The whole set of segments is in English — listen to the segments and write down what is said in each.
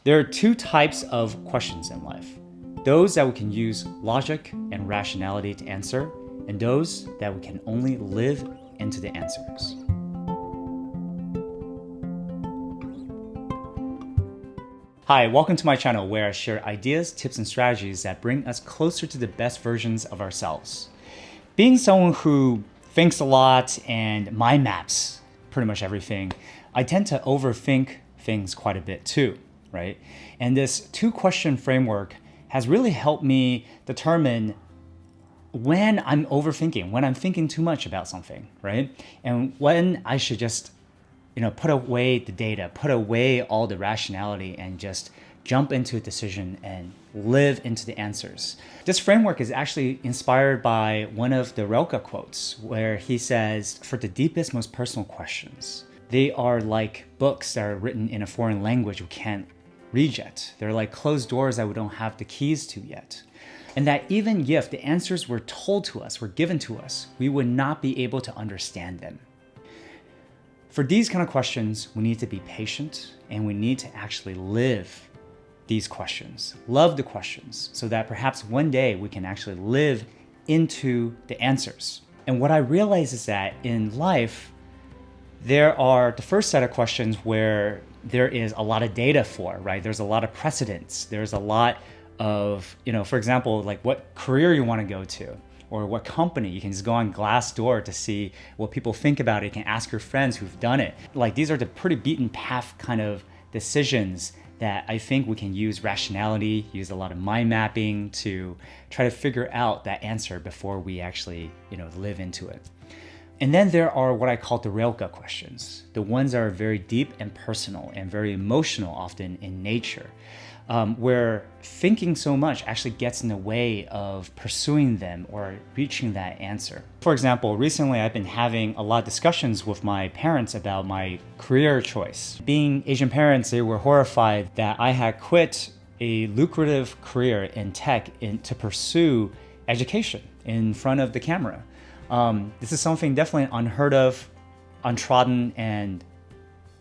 There are two types of questions in life. Those that we can use logic and rationality to answer, and those that we can only live into the answers. Hi, welcome to my channel where I share ideas, tips, and strategies that bring us closer to the best versions of ourselves. Being someone who thinks a lot and mind maps pretty much everything, I tend to overthink things quite a bit too, right? And this two-question framework has really helped me determine when I'm overthinking, when I'm thinking too much about something, right? And when I should just, put away the data, put away all the rationality and just jump into a decision and live into the answers. This framework is actually inspired by one of the Rilke quotes where he says, for the deepest, most personal questions, they are like books that are written in a foreign language we can't read yet. They're like closed doors that we don't have the keys to yet. And that even if the answers were told to us, were given to us, we would not be able to understand them. For these kind of questions, we need to be patient and we need to actually live these questions, love the questions, so that perhaps one day we can actually live into the answers. And what I realize is that in life, there are the first set of questions where there is a lot of data for, right? There's a lot of precedents. There's a lot of, for example, like what career you want to go to or what company. You can just go on Glassdoor to see what people think about it. You can ask your friends who've done it. Like these are the pretty beaten path kind of decisions that I think we can use rationality, use a lot of mind mapping to try to figure out that answer before we actually, live into it. And then there are what I call the Rilke questions, the ones that are very deep and personal and very emotional often in nature, where thinking so much actually gets in the way of pursuing them or reaching that answer. For example, recently I've been having a lot of discussions with my parents about my career choice. Being Asian parents, they were horrified that I had quit a lucrative career in tech to pursue education in front of the camera. This is something definitely unheard of, untrodden, and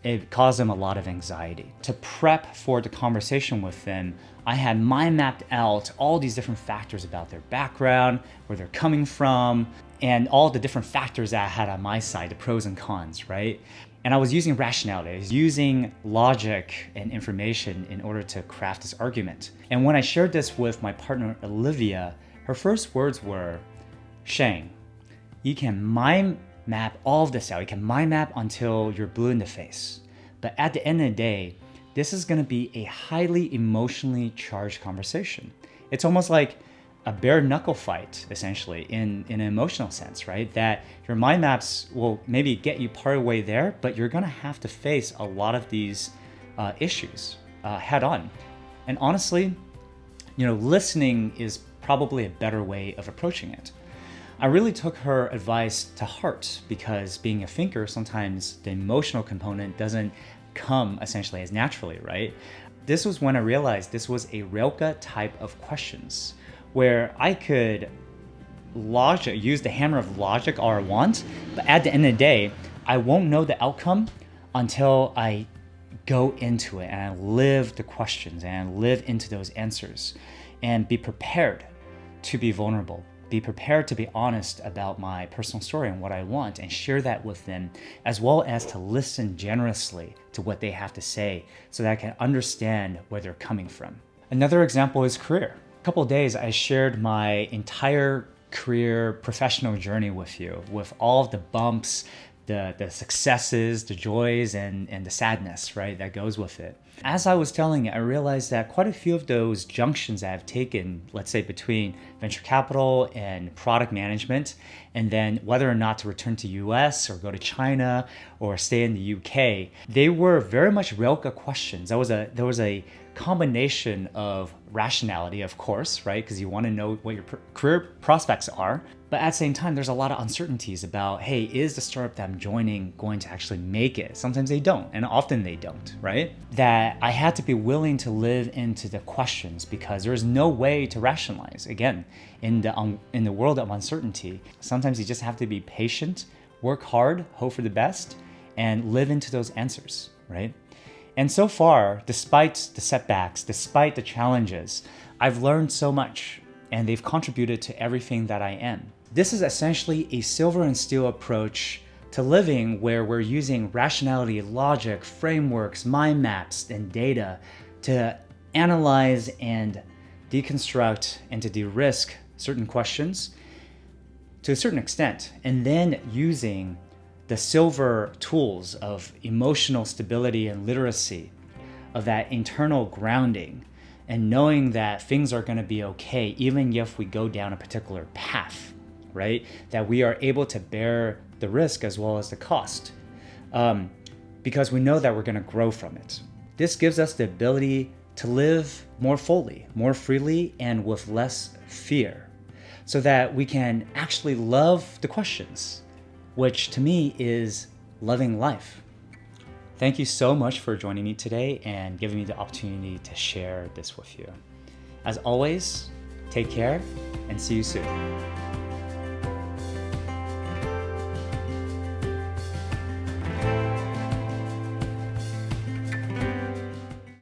it caused them a lot of anxiety. To prep for the conversation with them, I had mind mapped out all these different factors about their background, where they're coming from, and all the different factors that I had on my side, the pros and cons, right? And I was using rationality, I was using logic and information in order to craft this argument. And when I shared this with my partner, Olivia, her first words were, Shane, you can mind map all of this out. You can mind map until you're blue in the face. But at the end of the day, this is going to be a highly emotionally charged conversation. It's almost like a bare knuckle fight, essentially, in an emotional sense, right? That your mind maps will maybe get you part of the way there, but you're going to have to face a lot of these issues head on. And honestly, listening is probably a better way of approaching it. I really took her advice to heart because being a thinker, sometimes the emotional component doesn't come essentially as naturally, right? This was when I realized this was a Rilke type of questions where I could use the hammer of logic all I want, but at the end of the day, I won't know the outcome until I go into it and I live the questions and I live into those answers and be prepared to be vulnerable. Be prepared to be honest about my personal story and what I want and share that with them, as well as to listen generously to what they have to say so that I can understand where they're coming from. Another example is career. A couple of days, I shared my entire career professional journey with you, with all of the bumps, the successes, the joys, and the sadness, right, that goes with it. As I was telling it, I realized that quite a few of those junctions I've taken, let's say between venture capital and product management, and then whether or not to return to US or go to China or stay in the UK, they were very much Rilke questions. There was a combination of rationality, of course, right? Because you want to know what your career prospects are. But at the same time, there's a lot of uncertainties about, hey, is the startup that I'm joining going to actually make it? Sometimes they don't, and often they don't, right? That I had to be willing to live into the questions because there's no way to rationalize. Again, in the world of uncertainty, sometimes you just have to be patient, work hard, hope for the best, and live into those answers, right? And so far, despite the setbacks, despite the challenges, I've learned so much, and they've contributed to everything that I am. This is essentially a silver and steel approach to living where we're using rationality, logic, frameworks, mind maps, and data to analyze and deconstruct and to de-risk certain questions to a certain extent, and then using the silver tools of emotional stability and literacy, of that internal grounding, and knowing that things are going to be okay even if we go down a particular path, right? That we are able to bear the risk as well as the cost, because we know that we're going to grow from it. This gives us the ability to live more fully, more freely, and with less fear, so that we can actually love the questions, which to me is loving life. Thank you so much for joining me today and giving me the opportunity to share this with you. As always, take care and see you soon.